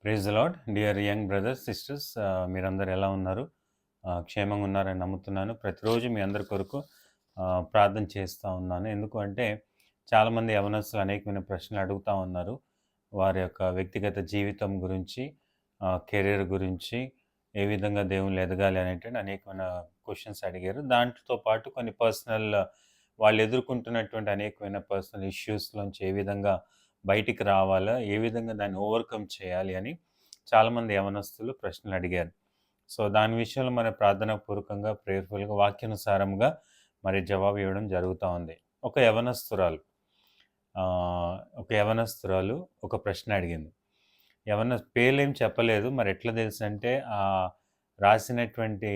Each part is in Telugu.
Praise the Lord dear young brothers sisters, మీరందరూ ఎలా ఉన్నారు? క్షేమంగా ఉన్నారని నమ్ముతున్నాను. ప్రతిరోజు మీ అందరి కొరకు ప్రార్థన చేస్తూ ఉన్నాను. ఎందుకు అంటే చాలామంది యవనస్తులు అనేకమైన ప్రశ్నలు అడుగుతూ ఉన్నారు. వారి యొక్క వ్యక్తిగత జీవితం గురించి, కెరీర్ గురించి, ఏ విధంగా దేవుళ్ళు ఎదగాలి అనేటువంటి అనేకమైన క్వశ్చన్స్ అడిగారు. దాంతో పాటు కొన్ని పర్సనల్, వాళ్ళు ఎదుర్కొంటున్నటువంటి అనేకమైన పర్సనల్ ఇష్యూస్లోంచి ఏ విధంగా బయటికి రావాలా, ఏ విధంగా దాన్ని ఓవర్కమ్ చేయాలి అని చాలామంది యవనస్తులు ప్రశ్నలు అడిగారు. సో దాని విషయంలో మన ప్రార్థనాపూర్వకంగా, ప్రేయర్ఫుల్గా, వాక్యానుసారంగా మరి జవాబు ఇవ్వడం జరుగుతూ ఉంది. ఒక యవనస్తురాలు ఒక యవనస్తురాలు ఒక ప్రశ్న అడిగింది. పేర్లేం చెప్పలేదు. మరి ఎట్లా తెలుసంటే రాసినటువంటి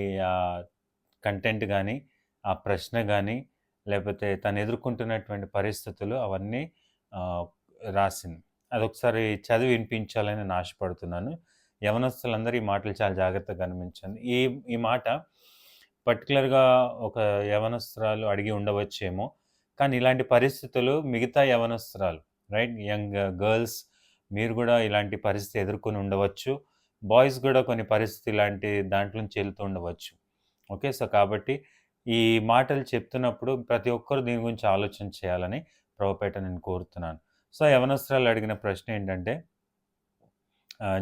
కంటెంట్ కానీ, ఆ ప్రశ్న కానీ, లేకపోతే తను ఎదుర్కొంటున్నటువంటి పరిస్థితులు అవన్నీ ఆహ్, రాసింది. అదొకసారి చదివి వినిపించాలని నేను ఆశపడుతున్నాను. యవనస్తులందరూ ఈ మాటలు చాలా జాగ్రత్తగా గమనించండి. ఈ ఈ మాట పర్టిక్యులర్‌గా ఒక యవనస్తురాలు అడిగి ఉండవచ్చేమో. కానీ ఇలాంటి పరిస్థితులు మిగతా యవనస్తురాలు, రైట్? యంగ్ గర్ల్స్, మీరు గూడా ఇలాంటి పరిస్థితి ఎదుర్కొని ఉండవచ్చు. బాయ్స్ గూడా కొన్ని పరిస్థితి ఇలాంటి దాంట్లో నుంచి వెళ్తూ ఉండవచ్చు. ఓకే. సో, కాబట్టి ఈ మాటలు చెప్తున్నప్పుడు ప్రతి ఒక్కరు దీని గురించి ఆలోచన చేయాలని ప్రభుపేట నేను కోరుతున్నాను. సో, యవనస్తురాలు అడిగిన ప్రశ్న ఏంటంటే,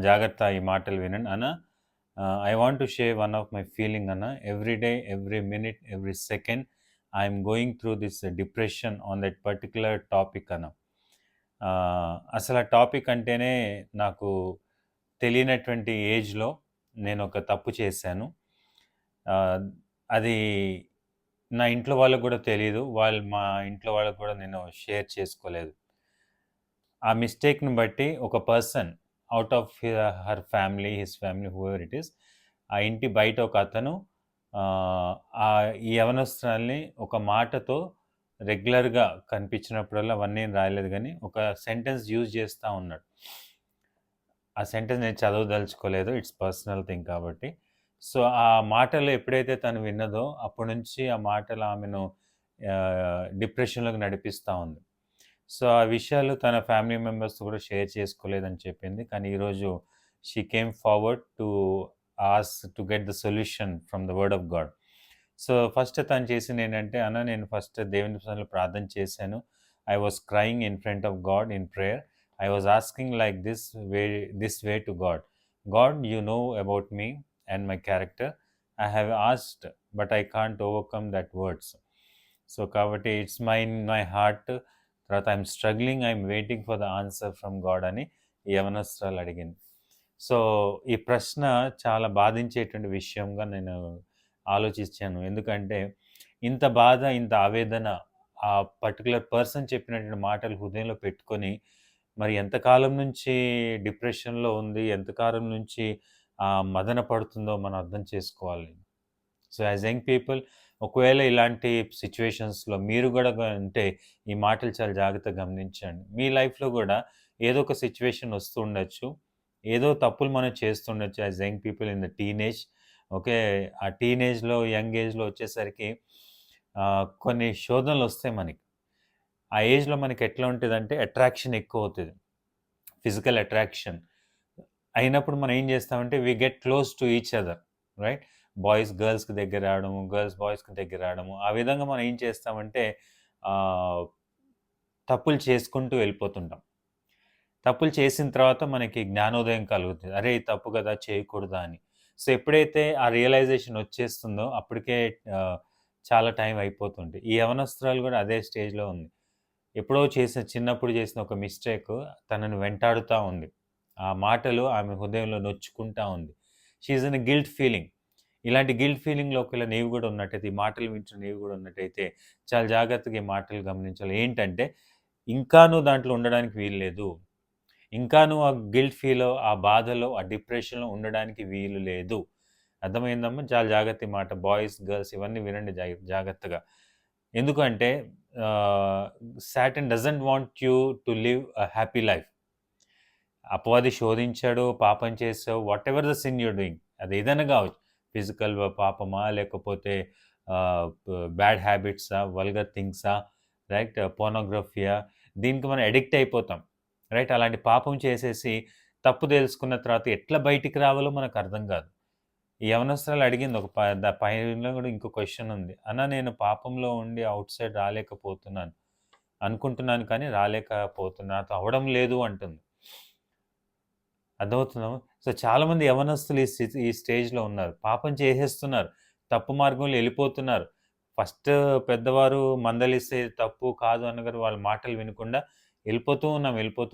జాగ్రత్త ఈ మాటలు వినండి. I want to share one of my feeling every day, every minute, every second I'm going through this depression on that particular topic అసలు ఆ టాపిక్ అంటేనే నాకు తెలియనటువంటి ఏజ్‌లో నేను ఒక తప్పు చేశాను. ఆహ్, అది నా ఇంట్లో వాళ్ళకి గూడా తెలీదు. మా ఇంట్లో వాళ్ళకి గూడా నేను షేర్ చేసుకోలేదు. ఆ మిస్టేక్‌ని బట్టి ఒక person out of her family, his family, whoever it is, ఆ ఇంటి బయట ఒక అతను ఈ యవనస్తురాల్ని ఒక మాటతో రెగ్యులర్‌గా కనిపించినప్పుడల్లా అవన్నీ ఏం రాయలేదు గానీ, ఒక సెంటెన్స్ యూజ్ చేస్తా ఉన్నాడు. ఆ సెంటెన్స్ నేను చదవదలుచుకోలేదు. ఇట్స్ పర్సనల్ థింగ్ కాబట్టి. సో, ఆ మాటలు ఎప్పుడైతే తను విన్నదో అప్పటి నుంచి ఆ మాటలు ఆమెను డిప్రెషన్‌లోకి నడిపిస్తా ఉంది. సో, ఆ విషయాలు తన ఫ్యామిలీ మెంబర్స్‌తో కూడా షేర్ చేసుకోలేదని చెప్పింది. కానీ ఈరోజు she came forward to get the solution from the word of God. So, first తను చేసిందేంటంటే, నేను ఫస్ట్ దేవుని సన్నిధిలో ప్రార్థన చేశాను. I was crying in front of God in prayer. I was asking like this way to God. God, you know about me and my character. I have asked, but I can't overcome that words. So, కాబట్టి ఇట్స్ మై హార్ట్. తర్వాత I'm struggling, I'm waiting for the answer from God అని ఈ యవనస్తురాలు అడిగింది. సో, ఈ ప్రశ్న చాలా బాధించేటువంటి విషయంగా నేను ఆలోచించాను. ఎందుకంటే ఇంత బాధ, ఇంత ఆవేదన ఆ పర్టిక్యులర్ పర్సన్ చెప్పినటువంటి మాటలు హృదయంలో పెట్టుకొని మరి ఎంతకాలం నుంచి డిప్రెషన్‌లో ఉంది, ఎంతకాలం నుంచి మదన పడుతుందో మనం అర్థం చేసుకోవాలి. సో, యాస్ యంగ్ పీపుల్, ఒకవేళ ఇలాంటి సిట్యుయేషన్స్‌లో మీరు గూడా ఉంటే ఈ మాటలు చాలా జాగ్రత్తగా గమనించండి. మీ లైఫ్‌లో గూడా ఏదో ఒక సిట్యుయేషన్ వస్తూ ఉండొచ్చు. ఏదో తప్పులు మనం చేస్తుండొచ్చు as young people in the teenage. Okay. ఆ టీనేజ్‌లో, యంగ్ ఏజ్‌లో వచ్చేసరికి కొన్ని శోధనలొస్తాయి మనకి. ఆ ఏజ్‌లో మనకి ఎట్లా ఉంటదంటే అట్రాక్షన్ ఎక్కువవుతది. ఫిజికల్ అట్రాక్షన్ అయినప్పుడు మనం ఏం చేస్తామంటే we get close to each other, right? Boys గర్ల్స్‌కి దగ్గర రావడము, గర్ల్స్ బాయ్స్‌కి దగ్గర రావడము. ఆ విధంగా మనం ఏం చేస్తామంటే ఆహ్, తప్పులు చేసుకుంటూ వెళ్ళిపోతుంటాం. తప్పులు చేసిన తర్వాత మనకి జ్ఞానోదయం కలుగుతది. అరే! ఇది తప్పు కదా! చేయకూడదా అని. సో, ఎప్పుడైతే ఆ రియలైజేషన్ వచ్చేస్తుందో అప్పటికే చాలా టైం అయిపోతుంది. ఈ యవనస్తురాలు కూడా అదే స్టేజ్‌లో ఉంది. ఎప్పుడో చిన్నప్పుడు చేసిన ఒక మిస్టేక్ తనని వెంటాడుతా ఉంది. ఆ మాటలు ఆమె హృదయంలో నొచ్చుకుంటా ఉంది. She is in a guilt feeling. ఇలాంటి గిల్ట్ ఫీలింగ్‌లో ఒకవేళ నీవు గూడా ఉన్నట్టయితే, ఈ మాటలు వింటున్న నీవు గూడా ఉన్నట్టయితే, చాలా జాగ్రత్తగా ఈ మాటలు గమనించాలి. ఏంటంటే, ఇంకా నువ్వు దాంట్లో ఉండడానికి వీల్లేదు. ఇంకా నువ్వు ఆ గిల్ట్ ఫీలో, ఆ బాధలో, ఆ డిప్రెషన్‌లో ఉండడానికి వీలు లేదు. అర్థమైందమ్మా? చాలా జాగ్రత్త ఈ మాట. బాయ్స్, గర్ల్స్ ఇవన్నీ వినండి జాగ్రత్తగా. ఎందుకంటే ah, Satan doesn't want you to live a happy life. అపవాది శోధించాడు, పాపం చేసావు, whatever the sin you're doing, అదేదైనా కావచ్చు. ఫిజికల్ పాపమా, లేకపోతే బ్యాడ్ హ్యాబిట్సా, వల్గర్ థింగ్సా, రైట్? పోర్నోగ్రఫియా, దీనికి మనం అడిక్ట్ అయిపోతాం, రైట్? అలాంటి పాపం చేసేసి తప్పు తెలుసుకున్న తర్వాత ఎట్లా బయటికి రావాలో మనకు అర్థం కాదు. ఈ యవనస్తురాలు అడిగింది ఒక పైన కూడా ఇంకో క్వెషన్ ఉంది. అన్న నేను పాపంలో ఉండి ఔట్ సైడ్ రాలేకపోతున్నాను. అనుకుంటున్నాను కానీ రాలేకపోతున్నా. నాతో అవ్వడం లేదు అంటుంది. అర్థమవుతుందా? సో, చాలామంది యవ్వనస్తులు ఈ స్టేజ్‌లో ఉన్నారు. పాపం చేసేస్తున్నారు. తప్పు మార్గంలో ఎళ్ళిపోతున్నారు. ఫస్ట్ పెద్దవారు మందలిస్తే తప్పు కాదు అనగారు వాళ్ళ మాటలు వినకుండా వెళ్ళిపోతూ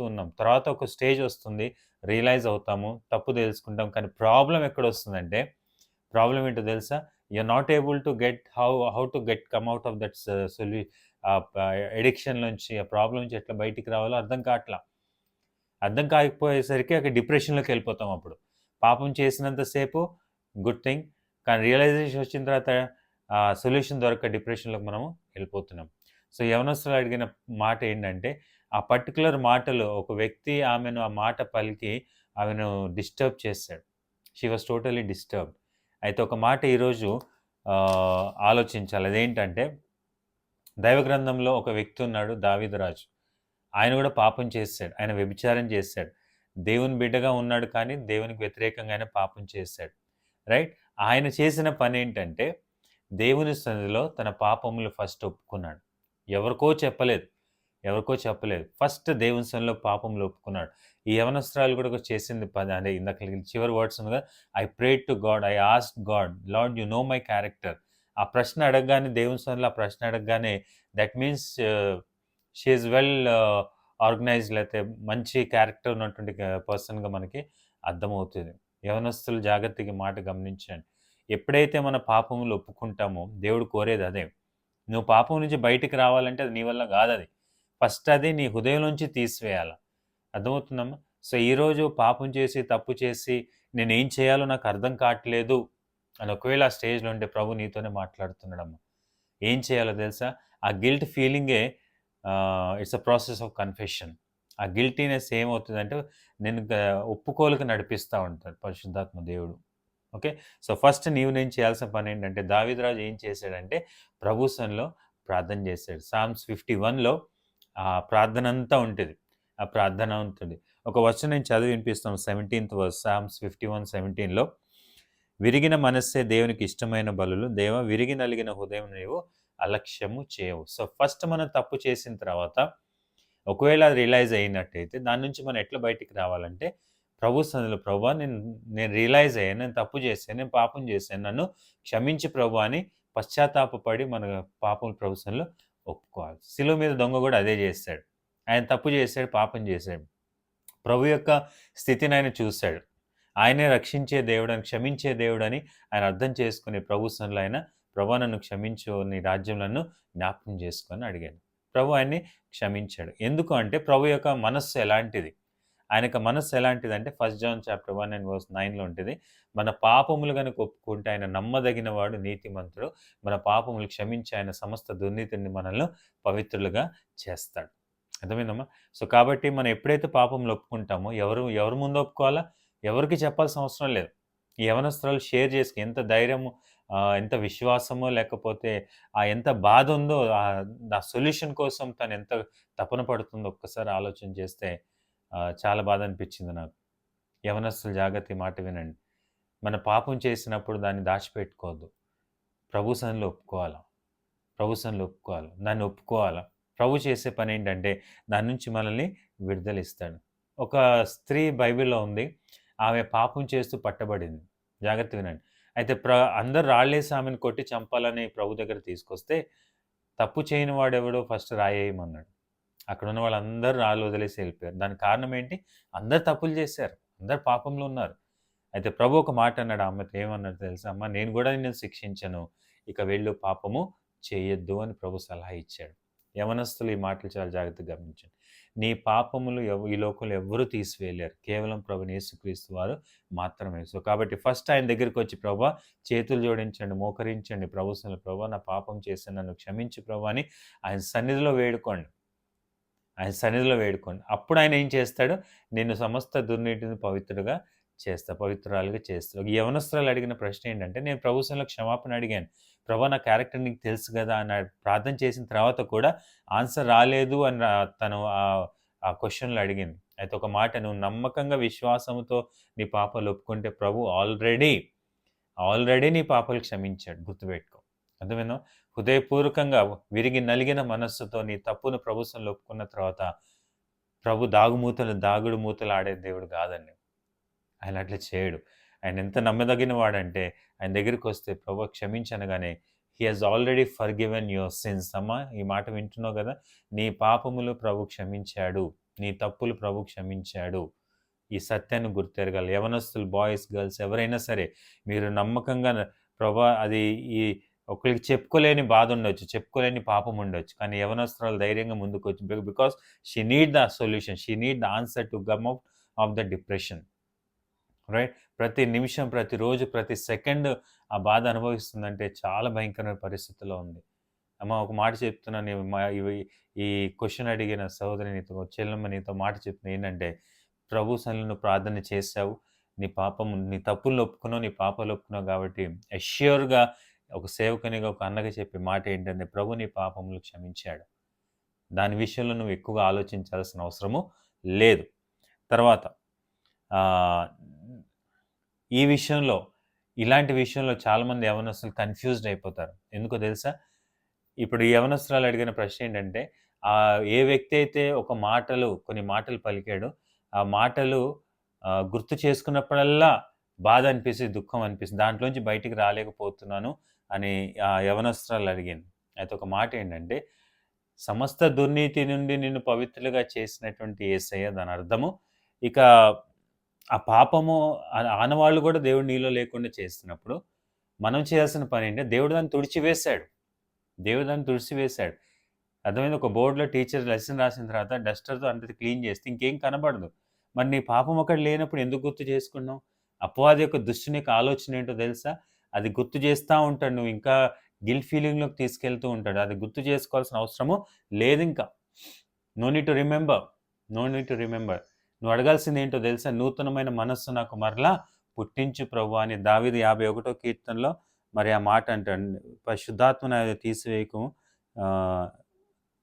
ఉన్నాం. తర్వాత ఒక స్టేజ్ వస్తుంది. రియలైజ్ అవుతాము. తప్పు తెలుసుకుంటాం. కానీ ప్రాబ్లమ్ ఎక్కడొస్తుందంటే, ప్రాబ్లమ్ ఏంటో తెలుసా? You are not able to get how to come out of that addiction నుంచి, ఆ ప్రాబ్లమ్ నుంచి ఎట్లా బయటికి రావాలో అర్థం కాట్లా. అర్థం కాకపోయేసరికి అక్కడ డిప్రెషన్‌లోకి వెళ్ళిపోతాం అప్పుడు. పాపం చేసినంత సేపు గుడ్ థింగ్. కానీ రియలైజేషన్ వచ్చిన తర్వాత సొల్యూషన్ దొరక్క డిప్రెషన్‌లోకి మనము వెళ్ళిపోతున్నాం. సో, యవనస్తులు అడిగిన మాట ఏంటంటే, ఆ పర్టిక్యులర్ మాటలో ఒక వ్యక్తి ఆమెను ఆ మాట పలికి ఆమెను డిస్టర్బ్ చేసాడు. She was totally disturbed. అయితే ఒక మాట ఈరోజు ఆలోచించాలి. అదేంటంటే, దైవ గ్రంథంలో ఒక వ్యక్తి ఉన్నాడు దావీదు రాజు. ఆయన కూడా పాపం చేసాడు. ఆయన వ్యభిచారం చేసాడు. దేవుని బిడ్డగా ఉన్నాడు కానీ దేవునికి వ్యతిరేకంగా ఆయన పాపం చేసాడు. రైట్? ఆయన చేసిన పనేంటంటే దేవుని సన్నిధిలో తన పాపములు ఫస్ట్ ఒప్పుకున్నాడు. ఎవరికో చెప్పలేదు. ఎవరికో చెప్పలేదు. ఫస్ట్ దేవుని సన్నిధిలో పాపములు ఒప్పుకున్నాడు. ఈ యవనస్తురాలు కూడా చేసింది పని అదే ఇందాక చివరి వర్డ్స్ ఉంది కదా! I prayed to God. I asked God, Lord you know my character. ఆ ప్రశ్న అడగగానే దేవుని సన్నిధిలో ఆ ప్రశ్న అడగగానే that means she is well organised లేతే మంచి క్యారెక్టర్ ఉన్నటువంటి పర్సన్‌గా మనకి అర్థమవుతది. యవనస్తులు జాగ్రత్తగా ఈ మాట గమనించండి. ఎప్పుడైతే మన పాపములు ఒప్పుకుంటామో దేవుడు కోరేది అదే. నువ్వు పాపం నుంచి బయటికి రావాలంటే అది నీ వల్ల గాదది. ఫస్ట్ అది నీ హృదయంలోంచి తీసివేయాల. అర్థమవుతుందమ్మా? సో, ఈరోజు పాపం చేసి, తప్పు చేసి నేనేం చేయాలో నాకు అర్థం కాట్లేదు అని ఒకవేళ ఆ స్టేజ్‌లో ఉంటే ప్రభు నీతోనే మాట్లాడుతున్నాడమ్మా. ఏం చేయాలో తెలుసా? ఆ గిల్ట్ ఫీలింగే it's a process of confession. ఆ గిల్టీనెస్ ఏమవుతదంటే నిన్ను ఒప్పుకోలుకి నడిపిస్తా ఉంటాడు పరిశుద్ధాత్మ దేవుడు. ఓకే. సో, ఫస్ట్ నేను చేయాల్సిన పనేంటంటే దావీదు రాజు ఏం చేశాడంటే ప్రభు సన్నిధిలో ప్రార్థన చేశాడు. సామ్స్ 51లో ఆ ప్రార్థనంతా ఉంటది. ఆ ప్రార్థన ఉంటది. ఒక వచనం నేను చదివి వినిపిస్తాను. 17th వర్స్ సామ్స్ 51:17లో విరిగిన మనస్సే దేవునికి ఇష్టమైన బలులు. దేవా విరిగి నలిగిన హృదయం నీవు అలక్ష్యము చేయవు. సో, ఫస్ట్ మనం తప్పు చేసిన తర్వాత ఒకవేళ అది రియలైజ్ అయినట్టయితే దాని నుంచి మనం ఎట్లా బయటికి రావాలంటే ప్రభు సన్నిధిలో ప్రభువా నేను రియలైజ్ అయ్యాను. నేను తప్పు చేశాను. నేను పాపం చేశాను. నన్ను క్షమించు ప్రభువా అని పశ్చాత్తాపపడి మన పాపం ప్రభు సన్నిధిలో ఒప్పుకోవాలి. శిలువ మీద దొంగ కూడా అదే చేశాడు. ఆయన తప్పు చేశాడు. పాపం చేశాడు. ప్రభు యొక్క స్థితిని ఆయన చూశాడు. ఆయనే రక్షించే దేవుడని, క్షమించే దేవుడని ఆయన అర్థం చేసుకుని ప్రభు సన్నిధిలో ఆయన ప్రభువా నన్ను క్షమించు, నీ రాజ్యం నన్ను జ్ఞాపకం చేసుకో అని అడిగాడు. ప్రభు ఆయన్ని క్షమించాడు. ఎందుకు అంటే ప్రభు యొక్క మనస్సు ఎలాంటిది? ఆయన యొక్క మనస్సు ఎలాంటిదంటే 1 జాన్ చాప్టర్ 1 అండ్ వర్స్ 9లో ఉంటది. మన పాపములు గనుక ఒప్పుకుంటే ఆయన నమ్మదగినవాడు, నీతిమంతుడు. మన పాపములు క్షమించి ఆయన సమస్త దుర్నీతిని మనల్ని పవిత్రులుగా చేస్తాడు. అర్థమైందమ్మా? సో, కాబట్టి మనం ఎప్పుడైతే పాపములు ఒప్పుకుంటామో ఎవరి ముందు ఒప్పుకోవాలా? ఎవరికీ చెప్పాల్సిన అవసరం లేదు. ఈ యవనస్తురాలు షేర్ చేసుకు ఎంత ధైర్యము, ఎంత విశ్వాసమో లేకపోతే ఎంత బాధుందో ఆ సొల్యూషన్ కోసం తను ఎంత తపన పడుతుందో ఒక్కసారి ఆలోచన చేస్తే చాలా బాధ అనిపించింది నాకు. యవనస్తులు జాగ్రత్త ఈ మాట వినండి. మన పాపం చేసినప్పుడు దాన్ని దాచిపెట్టుకోవద్దు. ప్రభు సన్నిధిలో ఒప్పుకోవాలా. ప్రభు సన్నిధిలో ఒప్పుకోవాలి. దాన్ని ఒప్పుకోవాలా. ప్రభు చేసే పనేంటంటే దాని నుంచి మనల్ని విడుదలిస్తాడు. ఒక స్త్రీ బైబిల్‌లో ఉంది. ఆమె పాపం చేస్తూ పట్టబడింది. జాగ్రత్తగా వినండి. అయితే అందరూ రాళ్ళేసి ఆమెను కొట్టి చంపాలని ప్రభు దగ్గర తీసుకొస్తే, తప్పు చేయని వాడెవడో ఫస్ట్ రాయేయమన్నాడు. అక్కడున్న వాళ్ళందరూ రాళ్ళు వదిలేసి ఎళ్ళిపోయారు. దానికి కారణం ఏంటి? అందరూ తప్పులు చేశారు. అందరూ పాపంలో ఉన్నారు. అయితే ప్రభు ఒక మాట అన్నాడు ఆమెతో ఏమన్నాడో తెలుసా? అమ్మా నేను గూడా నిన్ను శిక్షించను. ఇక వెళ్ళు పాపము చేయొద్దు అని ప్రభు సలహా ఇచ్చాడు. యవనస్తులు ఈ మాటలు చాలా జాగ్రత్తగా గమనించండి. నీ పాపములు ఈ లోకంలో ఎవ్వరూ తీసివేయలేరు. కేవలం ప్రభువైన యేసుక్రీస్తు వారు మాత్రమే. సో, కాబట్టి ఫస్ట్ ఆయన దగ్గరికొచ్చి ప్రభువా చేతులు జోడించండి, మోకరించండి ప్రభు సన్నిధిలో ప్రభువా నా పాపం చేశాను నన్ను క్షమించు ప్రభువా అని ఆయన సన్నిధిలో వేడుకోండి. ఆయన సన్నిధిలో వేడుకోండి. అప్పుడు ఆయన ఏం చేస్తాడు? నిన్ను సమస్త దుర్నీతిని పవిత్రురాలుగా చేస్తాడు. ఈ యవనస్తురాలు అడిగిన ప్రశ్న ఏంటంటే, నేను ప్రభు సన్నిధిలో క్షమాపణ అడిగాను. ప్రభా నా క్యారెక్టర్ నీకు తెలుసు గదా! అని ప్రార్థన చేసిన తర్వాత కూడా ఆన్సర్ రాలేదు అని తను ఆ క్వెషన్‌లో అడిగింది. అయితే ఒక మాట, నువ్వు నమ్మకంగా విశ్వాసంతో నీ పాపాలు ఒప్పుకుంటే ప్రభు ఆల్రెడీ నీ పాపాలు క్షమించాడు. గుర్తుపెట్టుకో. అర్థమైందా? హృదయపూర్వకంగా విరిగి నలిగిన మనస్సుతో నీ తప్పును ప్రభు సన్నిధిలో ఒప్పుకున్న తర్వాత ప్రభు దాగుడు మూతలు ఆడే దేవుడు కాదండి. ఆయన అట్లా చేయడు. ఆయన ఎంత నమ్మదగిన వాడంటే, ఆయన దగ్గరికొస్తే ప్రభు క్షమించనగానే he has already forgiven your sins. అమ్మా, ఈ మాట వింటున్నావు కదా! నీ పాపములు ప్రభు క్షమించాడు. నీ తప్పులు ప్రభు క్షమించాడు. ఈ సత్యాన్ని గుర్తెరగాలి. యవనస్తులు, బాయ్స్, గర్ల్స్ ఎవరైనా సరే, మీరు నమ్మకంగా ప్రభా అది ఈ ఒకళ్ళకి చెప్పుకోలేని బాధ ఉండొచ్చు, చెప్పుకోలేని పాపం ఉండొచ్చు. కానీ యవనస్తురాలు ధైర్యంగా ముందుకొచ్చి because she need the solution. She need the answer to come out of the depression. Right? ప్రతి నిమిషం, ప్రతిరోజు, ప్రతి సెకండ్ ఆ బాధ అనుభవిస్తుందంటే చాలా భయంకరమైన పరిస్థితిలో ఉంది. అమ్మ, ఒక మాట చెప్తున్నాను. ఈ క్వెషన్ అడిగిన సహోదరి నీతో, చెల్లెమ్మ నీతో మాట చెప్తున్నా ఏంటంటే, ప్రభు సన్నిధిలో నువ్వు ప్రార్థన చేశావు. నీ తప్పులను ఒప్పుకున్నావు, నీ పాపాలు ఒప్పుకున్నావు కాబట్టి అష్యూర్‌గా ఒక సేవకునిగా, ఒక అన్నగా చెప్పే మాట ఏంటంటే, ప్రభు నీ పాపములు క్షమించాడు. దాని విషయంలో నువ్వు ఎక్కువగా ఆలోచించాల్సిన అవసరము లేదు. తర్వాత ఆహ్, ఈ విషయంలో, ఇలాంటి విషయంలో చాలామంది యవ్వనస్తులు కన్‌ఫ్యూజ్డ్ అయిపోతారు. ఎందుకో తెలుసా? ఇప్పుడు ఈ యవ్వనస్తురాలు అడిగిన ప్రశ్న ఏంటంటే, ఏ వ్యక్తి అయితే కొన్ని మాటలు పలికాడో, ఆ మాటలు గుర్తు చేసుకున్నప్పుడల్లా బాధ అనిపిస్తది, దుఃఖం అనిపిస్తది. దాంట్లోంచి బయటికి రాలేకపోతున్నాను అని ఆ యవ్వనస్తురాలు అడిగింది. అయితే ఒక మాట ఏంటంటే, సమస్త దుర్నీతి నుండి నిన్ను పవిత్రులుగా చేసినటువంటి యేసయ్య దాని అర్థము. ఇక ఆ పాపము ఆనవాళ్ళు కూడా దేవుడు నీలో లేకుండా చేస్తున్నప్పుడు, మనం చేయాల్సిన పనేంటి, దేవుడు దాన్ని తుడిచివేశాడు. దేవుడు దాన్ని తుడిచివేశాడు. అర్థమైందా? ఒక బోర్డ్‌లో టీచర్ లెసన్ రాసిన తర్వాత డస్టర్‌తో అంతా క్లీన్ చేస్తే ఇంకేం కనపడదు. మరి నీ పాపం అక్కడ లేనప్పుడు ఎందుకు గుర్తు చేసుకున్నావు? అపవాది యొక్క దుష్టుని యొక్క ఆలోచన ఏంటో తెలుసా? అది గుర్తు చేస్తా ఉంటాడు. నువ్వు ఇంకా గిల్ట్ ఫీలింగ్‌లోకి తీసుకెళ్తూ ఉంటాడు. అది గుర్తు చేసుకోవాల్సిన అవసరము లేదింకా. No need to remember. No need to remember. నువ్వు అడగాల్సింది ఏంటో తెలుసా? నూతనమైన మనస్సు నాకు మరలా పుట్టించు ప్రభువా అని దావీదు 51 కీర్తనలో మరి ఆ మాట అంటాడు. పరిశుద్ధాత్మను అది తీసివేయకము,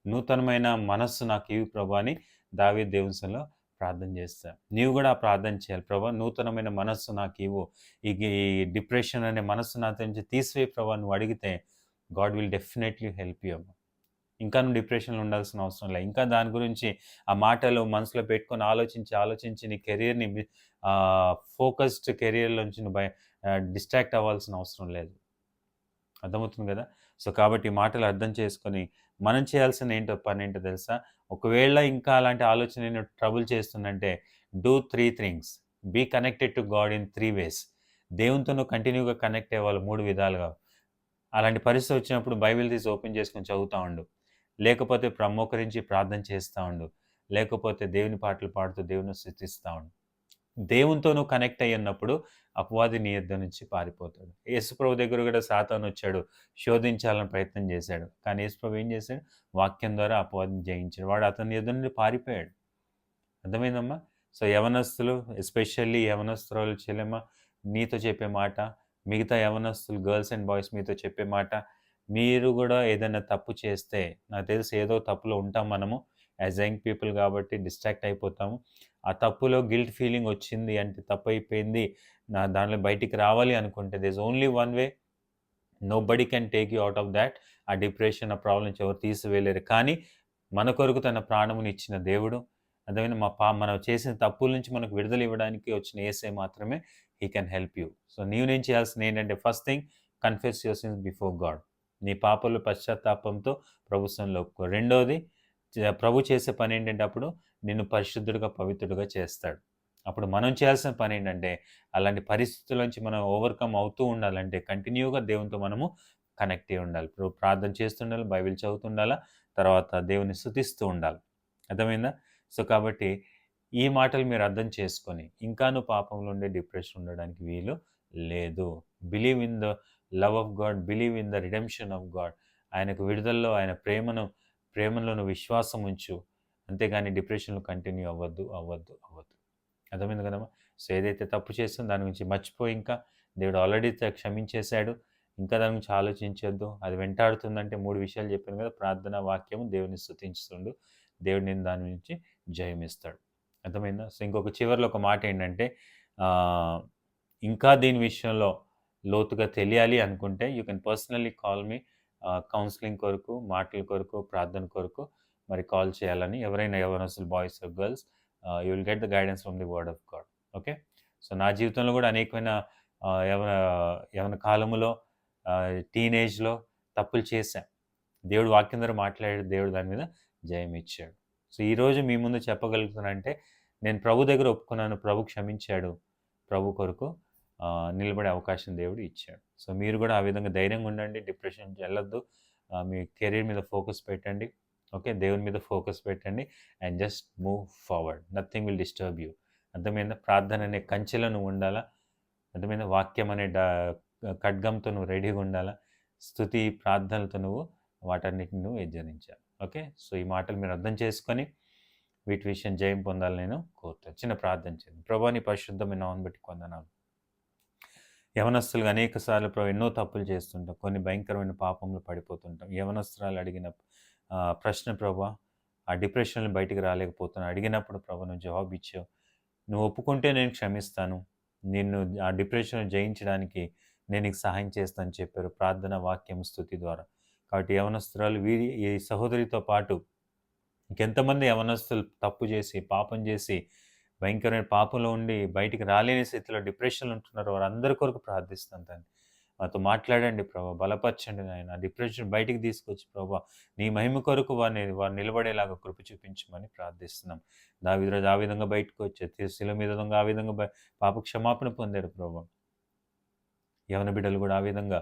నూతనమైన మనస్సు నాకు ఇవ్వు ప్రభువా అని దావీదు దేవుని సన్నిధిలో ప్రార్థన చేస్తాడు. నీవు కూడా ఆ ప్రార్థన చేయాలి. ప్రభువా, నూతనమైన మనస్సు నాకు ఇవ్వు. ఈ డిప్రెషన్ అనే మనస్సు నాతో నుంచి తీసివేయి ప్రభువా నువ్వు అడిగితే God will definitely help you. ఇంకా నువ్వు డిప్రెషన్‌లో ఉండాల్సిన అవసరం లే. ఇంకా దాని గురించి ఆ మాటలు మనసులో పెట్టుకొని ఆలోచించి నీ కెరియర్‌ని ఫోకస్డ్ కెరియర్‌లోంచి నువ్వు డిస్ట్రాక్ట్ అవ్వాల్సిన అవసరం లేదు. అర్థమవుతుంది గదా! సో, కాబట్టి ఈ మాటలు అర్థం చేసుకొని మనం చేయాల్సిన పనేంటో తెలుసా? ఒకవేళ ఇంకా అలాంటి ఆలోచన నిన్ను ట్రబుల్ చేస్తుందంటే, do 3 things. Be connected to God in 3 ways. దేవునితో నువ్వు కంటిన్యూ‌గా కనెక్ట్ అవ్వాలి 3 విధాలుగా. అలాంటి పరిస్థితి వచ్చినప్పుడు బైబిల్ తీసి ఓపెన్ చేసుకొని చదువుతా ఉండు. లేకపోతే మోకరించి ప్రార్థన చేస్తా ఉండు. లేకపోతే దేవుని పాటలు పాడుతూ దేవుని స్తుతిస్తా ఉండు. దేవునితో నువ్వు కనెక్ట్ అయ్యున్నప్పుడు అపవాది నీ యొద్ద నుంచి పారిపోతాడు. యేసుప్రభు దగ్గర కూడా సాతానొచ్చాడు. శోధించాలని ప్రయత్నం చేశాడు. కానీ యేసుప్రభు ఏం చేశాడు? వాక్యం ద్వారా అపవాదిని జయించాడు. వాడు అతని యొద్ద నుండి పారిపోయాడు. అర్థమైందమ్మా? సో, యవనస్తులు, ఎస్పెషల్లీ యవనస్తురాలు చెల్లెమ్మ, నీతో చెప్పే మాట, మిగతా యవనస్తులు గర్ల్స్ అండ్ బాయ్స్ మీతో చెప్పే మాట, మీరు గూడా ఏదైనా తప్పు చేస్తే, నాకు తెలిసి ఏదో తప్పులో ఉంటాం మనము. యాస్ యంగ్ పీపుల్ కాబట్టి డిస్ట్రాక్ట్ అయిపోతాము. ఆ తప్పులో గిల్ట్ ఫీలింగ్ వచ్చింది అంటే తప్పయిపోయింది, దాంట్లో బయటికి రావాలి అనుకుంటే there is only one way. Nobody can take you out of thought. ఆ డిప్రెషన్, ఆ ప్రాబ్లమ్ నుంచి ఎవరు తీసివేయలేరు. కానీ మన కొరకు తన ప్రాణమునిచ్చిన దేవుడు, అర్థమైందా? మనం చేసిన తప్పుల నుంచి మనకు విడుదల ఇవ్వడానికి వచ్చిన యేసయ్య మాత్రమే he can help you. So, నేను చేయాల్సింది ఏంటంటే, first thing, confess your sins before God. నీ పాపాలు పశ్చాత్తాపంతో ప్రభు సన్నిధిలో ఒప్పుకో. రెండోది, ప్రభు చేసే పనేంటంటే అప్పుడు నిన్ను పరిశుద్ధుడిగా, పవిత్రుడిగా చేస్తాడు. అప్పుడు మనం చేయాల్సిన పనేంటంటే, అలాంటి పరిస్థితుల నుంచి మనం ఓవర్‌కమ్ అవుతూ ఉండాలంటే కంటిన్యూగా దేవునితో మనము కనెక్ట్ అయ్యి ఉండాలి. ప్రార్థన చేస్తుండాలి, బైబిల్ చదువుతుండాలా, తర్వాత దేవుని స్తుతిస్తూ ఉండాలి. అర్థమైందా? సో, కాబట్టి ఈ మాటలు మీరు అర్థం చేసుకొని, ఇంకా నువ్వు పాపంలో ఉండి డిప్రెషన్ ఉండడానికి వీలు లేదు. Believe in the love of God, believe in the redemption of God. ఆయనకు విడుదలలో, ఆయన ప్రేమలో నువ్వు విశ్వాసం ఉంచు. అంతేగాని డిప్రెషన్‌లో కంటిన్యూ అవ్వద్దు. అర్థమైంది కదమ్మా! సో, ఏదైతే తప్పు చేసామో దాని గురించి మర్చిపోయి, ఇంకా దేవుడు ఆల్రెడీ క్షమించేశాడు. ఇంకా దాని గురించి ఆలోచించొద్దు. అది వెంటాడుతుందంటే 3 విషయాలు చెప్పాను కదా! ప్రార్థన, వాక్యము, దేవుని స్తుతించుతుండు. దేవుడు నిన్ను దాని నుంచి జయమిస్తాడు. అర్థమైందా? సో, ఇంకొక చివరిలో ఒక మాట ఏంటంటే ఆహ్, ఇంకా దీని విషయంలో లోతుగా తెలియాలి అనుకుంటే you can personally call me counselling కొరకు, మాటల కొరకు, ప్రార్థన కొరకు మరి కాల్ చేయాలని ఎవరైనా యవ్వనస్తులు boys or girls you will get the guidance from the word of God. Okay. So, నా జీవితంలో కూడా అనేకమైన యవ్వన యవ్వన కాలములో టీనేజ్‌లో తప్పులు చేశా. దేవుడు వాక్యం ద్వారా మాట్లాడాడు. దేవుడు దాని మీద జయం ఇచ్చాడు. సో, ఈరోజు మీ ముందు చెప్పగలుగుతున్నానంటే నేను ప్రభు దగ్గర ఒప్పుకున్నాను. ప్రభు క్షమించాడు. ప్రభు కొరకు నిలబడే అవకాశం దేవుడు ఇచ్చాడు. సో, మీరు కూడా ఆ విధంగా ధైర్యంగా ఉండండి. డిప్రెషన్‌కి వెళ్ళొద్దు. మీ కెరీర్ మీద ఫోకస్ పెట్టండి. ఓకే. దేవుని మీద ఫోకస్ పెట్టండి. And just move forward. Nothing will disturb you. అర్థమైందా? ప్రార్థన అనే కంచెలో నువ్వు ఉండాలా. అర్థమైందా? వాక్యం అనే ఖడ్గంతో నువ్వు రెడీగా ఉండాలా. స్తుతి ప్రార్థనలతో నువ్వు వాటన్నిటిని నువ్వు ఎజ్జరించాలి. ఓకే. సో, ఈ మాటలు మీరు అర్థం చేసుకొని వీటి విషయం జయం పొందాలని నేను కోరుతాను. చిన్న ప్రార్థన చేయండి. ప్రభా నీ పరిశుద్ధమైన నామమును బట్టి వందనాలు. యవనస్తులుగా అనేక సార్లు ప్రభు ఎన్నో తప్పులు చేస్తుంటాం. కొన్ని భయంకరమైన పాపంలో పడిపోతుంటాం. యవనస్తురాలు అడిగిన ప్రశ్న ప్రభా ఆ డిప్రెషన్‌లో బయటికి రాలేకపోతున్నాను. అడిగినప్పుడు ప్రభా నువ్వు జవాబు ఇచ్చావు. నువ్వు ఒప్పుకుంటే నేను క్షమిస్తాను. నిన్ను ఆ డిప్రెషన్ జయించడానికి నేను నీకు సహాయం చేస్తాను అని చెప్పారు. ప్రార్థన, వాక్యం, స్తుతి ద్వారా. కాబట్టి యవనస్తురాలు ఈ సహోదరితో పాటు ఇంకెంతమంది యవనస్తులు తప్పు చేసి, పాపం చేసి, భయంకరమైన పాపంలో ఉండి బయటికి రాలేని స్థితిలో డిప్రెషన్‌లో ఉంటున్నారో వారందరి కొరకు ప్రార్థిస్తాను తండ్రి. మాతో మాట్లాడండి ప్రభా. బలపరచండి నాయన. డిప్రెషన్ బయటికి తీసుకొచ్చి ప్రభా నీ మహిమ కొరకు వారు నిలబడేలాగా కృప చూపించమని ప్రార్థిస్తున్నాం. దావీదు ఆ విధంగా బయటకు వచ్చారు. శిలువ మీద దొంగ ఆ విధంగా పాప క్షమాపణ పొందాడు ప్రభా. యవన బిడ్డలు కూడా ఆ విధంగా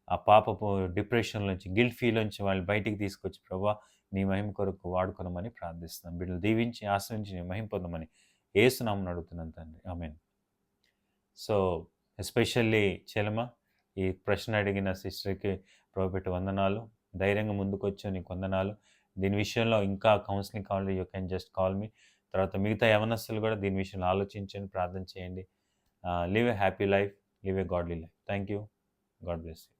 ఆ పాపపు డిప్రెషన్ నుంచి గిల్ట్ ఫీల్ నుంచి వాళ్ళు బయటికి తీసుకొచ్చి ప్రభా నీ మహిమ కొరకు వాడుకొనమని ప్రార్థిస్తున్నాం. బిడ్డలు దీవించి ఆశ్రయించి నీ మహిమ పొందమని యేసు నామమున అడుగుతున్నాను తండ్రి. ఆమేన్. సో, ఎస్పెషల్లీ చెలమ ఈ ప్రశ్న అడిగిన సిస్టర్‌కి ప్రభుపెట్టి వందనాలు. ధైర్యంగా ముందుకొచ్చావు నీకు వందనాలు. దీని విషయంలో ఇంకా కౌన్సెలింగ్ కావాలి you can just call me. తర్వాత మిగతా యవనస్తులు కూడా దీని విషయంలో ఆలోచించండి, ప్రార్థన చేయండి. Live a happy life, live a godly life. Thank you. God bless you.